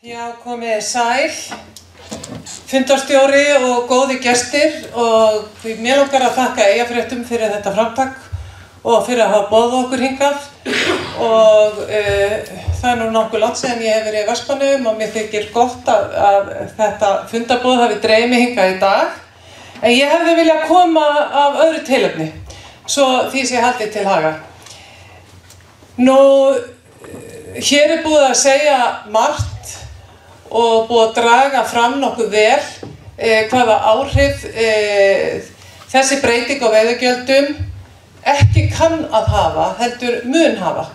Já, komið sæl, fundarstjóri og góði gestir og mér langar að þakka Eyjafréttum fyrir þetta framtak og fyrir að hafa boðið okkur hingað og það er nú nokkuð langt síðan ég hef verið í Vestmannaeyjum og mér þykir gott að þetta fundarboð hafi dregið mig hingað í dag. En ég hefði viljað koma af öðru tilefni, svo því sé haldið til haga. Nú, hér er búið að segja margt og búið að draga fram nokkuð vel hvaða áhrif þessi breyting á veiðigjöldum ekki kann að hafa, heldur mun hafa.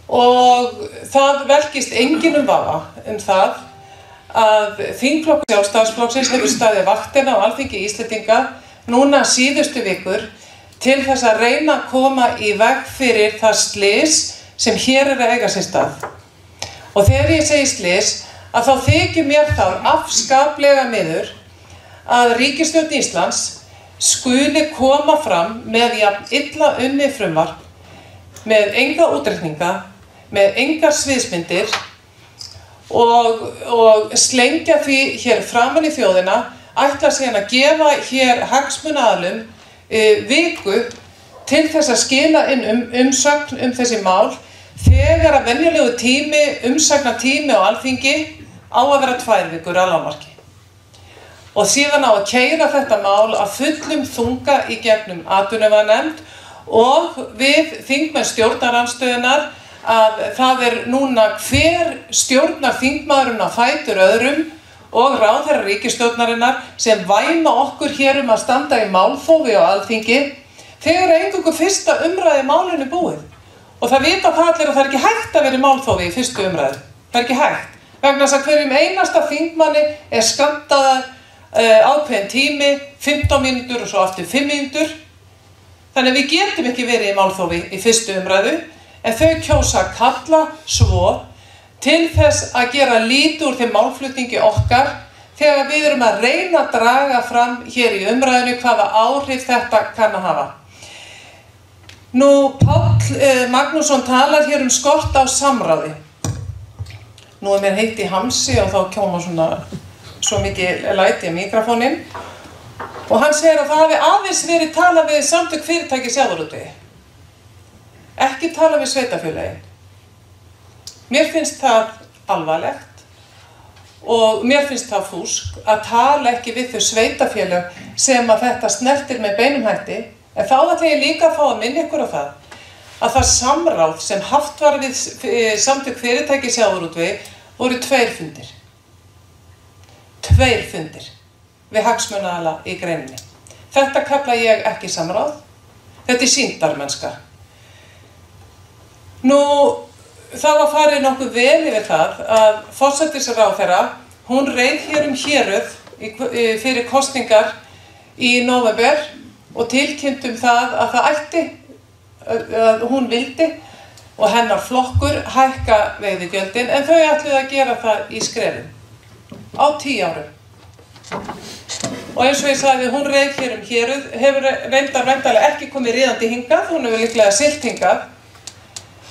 Og það velkist enginn vafa það að þingflokkur Sjálfstæðisflokksins hefur staðið vaktina á Alþingi Íslendinga núna síðustu vikur til þess að reyna að koma í veg fyrir það slys sem hér er að eiga sér stað. Og þegar ég segi slys, að þá þykir mér þá afskaplega miður að ríkisstjórn Íslands skuli koma fram með jafn illa unnið frumvarp með enga útreikninga, með engar sviðsmyndir og slengja því hér framan í þjóðina, ætla síðan að gefa hér hagsmunaaðilum viku til þess að skila inn umsögn þessi mál þegar að venjulegu tími, umsagnatími á Alþingi á að vera 2 vikur að lágmarki. Og síðan á að keyra þetta mál að fullum þunga í gegnum atvinnuveganefnd og við þingmenn stjórnarandstöðunnar að það er núna hver stjórnar þingmaðurinn á fætur öðrum og ráðherra ríkisstjórnarinnar sem væma okkur hér að standa í málþófi á Alþingi þegar eingöngu fyrsta umræðu málinu búið. Og það vita það allir að það er ekki hægt að vera í málþófi í fyrstu umræðu. Það er ekki hægt. Vegna þess að hverjum einasta þingmanni er skammtaðar ákveðin tími, 15 mínútur og svo aftur 5 mínútur. Þannig að við getum ekki verið í málþófi í fyrstu umræðu, en þau kjósa að kalla svo til þess að gera lítið úr þeim málflutningi okkar þegar við erum að reyna að draga fram hér í umræðinu hvaða áhrif þetta kann að hafa. Nú, Páll Magnússon talar hér skort á samráði. Nú er mér heitt í hamsi og þá kjóma svo mikið læti á mikrofóninn. Og hann segir að það hafi aðeins verið talað við samtök fyrirtæki í sjávarútvegi. Ekki talað við sveitarfélögin. Mér finnst það alvarlegt og mér finnst það fúsk að tala ekki við þau sveitarfélög sem að þetta snertir með beinum hætti. En þá ætla ég líka að fá að minna ykkur á það að það samráð sem haft var við samtök fyrirtæki í sjávarútvegi voru 2 fundir. 2 fundir við hagsmunaaðila í greininni. Þetta kalla ég ekki samráð. Þetta er sýndarmennska. Nú, það var farið nokkuð vel yfir það að forsætisráðherra, hún reið hér héruð fyrir kosningar í nóvember og tilkynnt það að það ætti, að hún vildi og hennar flokkur hækka veiðigjöldin en þau ætluðu að gera það í skrefum á 10 árum. Og eins og ég sagði, hún reið hér héruð, hefur reyndar ekki komið ríðandi hingað, hún hefur líklega siglt hingað.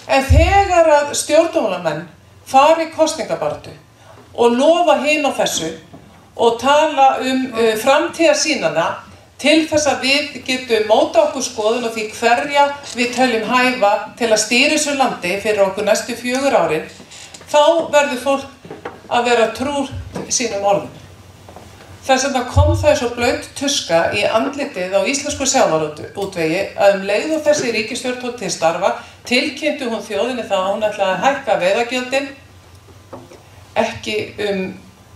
En þegar að stjórnmálamenn fari í kosningabaráttu og lofa hin á þessu og tala framtíðarsýnina til þess að við getum móta okkur skoðun og því hverja við teljum hæfa til að stýra þessu landi fyrir okkur næstu 4 árin, þá verður fólk að vera trúr sínum orðum. Þess vegna kom það svo blaut tuska í andlitið á íslensku sjávarútvegi að leið og þessi ríkisstjórn tók til starfa, tilkynnti hún þjóðinni það að hún ætlaði að hækka veiðigjöldin, ekki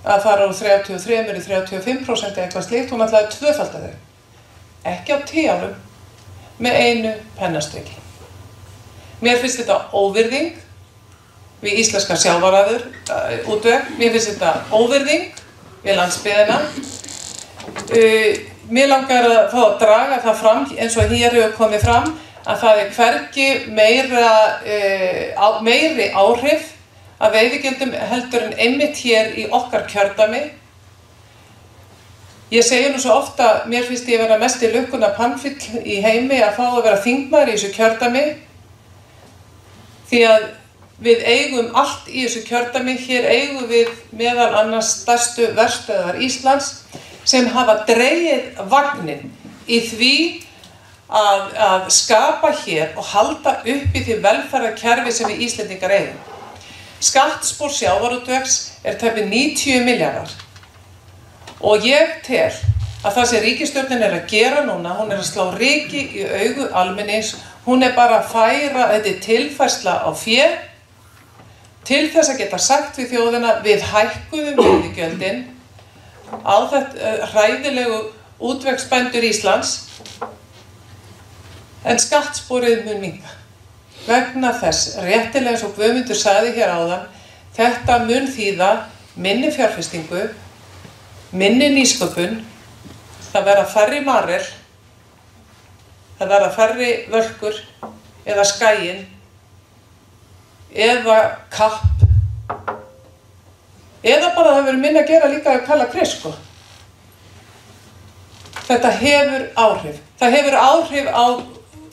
að fara úr 33 í 35% eða eitthvað slíkt, hún ætlaði að tvöfalda þau. Ekki á 10 árum, með 1 pennastriki. Mér finnst þetta óvirðing við íslenska sjávarútveg, mér finnst þetta óvirðing við landsbyggðina. Mér langar að fá að draga það fram, eins og hér hefur komið fram, að það er hvergi meiri áhrif að veiðigjöldum heldur en einmitt hér í okkar kjördæmi. Ég segi nú svo ofta, mér finnst ég vera mest í lukkuna pannfyll í heimi að fá að vera þingmaður í þessu kjördæmi því að Við eigum allt í þessu kjördæmi, hér eigum við meðal annars stærstu verstöðvar Íslands sem hafa dregið vagninn í því að skapa hér og halda uppi því velferðarkerfi sem við Íslendingar eigum. Skattspor sjávarútvegs tæpir 90 milljarðar og ég tel að það sem ríkisstjórnin að gera núna, hún að slá ryki í augu almennings, hún bara að færa, þetta tilfærsla á fé, til þess að geta sagt við þjóðina, við hækkuðum veiðigjöldin á þetta hræðilegu útvegsbændur Íslands, en skattsporið mun minnka. Vegna þess, réttilega eins og Guðmundur sagði hér áðan, þetta mun þýða minni fjárfestingu, minni nýsköpun, það verða færri marel, það verða færri völkur eða skæin eða kapp eða bara það verður minna að gera líka að kalla kresko. Þetta hefur áhrif. Það hefur áhrif á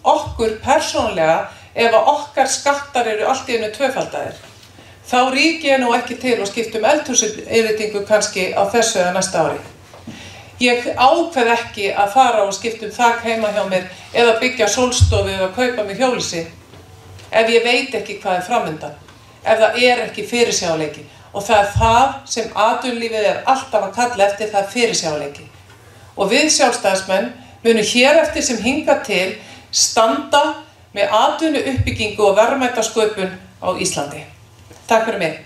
okkur persónlega ef að okkar skattar eru allt í einu tvöfaldaðir. Þá ríki ég nú ekki til og skiptum eldhúsinnréttingu kannski á þessu eða næsta ári. Ég ákveð ekki að fara og skiptum þak heima hjá mér eða byggja sólstofu eða kaupa mig hjólhýsi ef ég veit ekki hvað framundan, ef það ekki fyrirsjáanleiki. Og það það sem atvinnulífið alltaf að kalla eftir, það fyrirsjáanleiki. Og við sjálfstæðismenn munum hér eftir sem hingað til standa með atvinnuuppbyggingu og verðmætasköpun á Íslandi. Takk fyrir mig.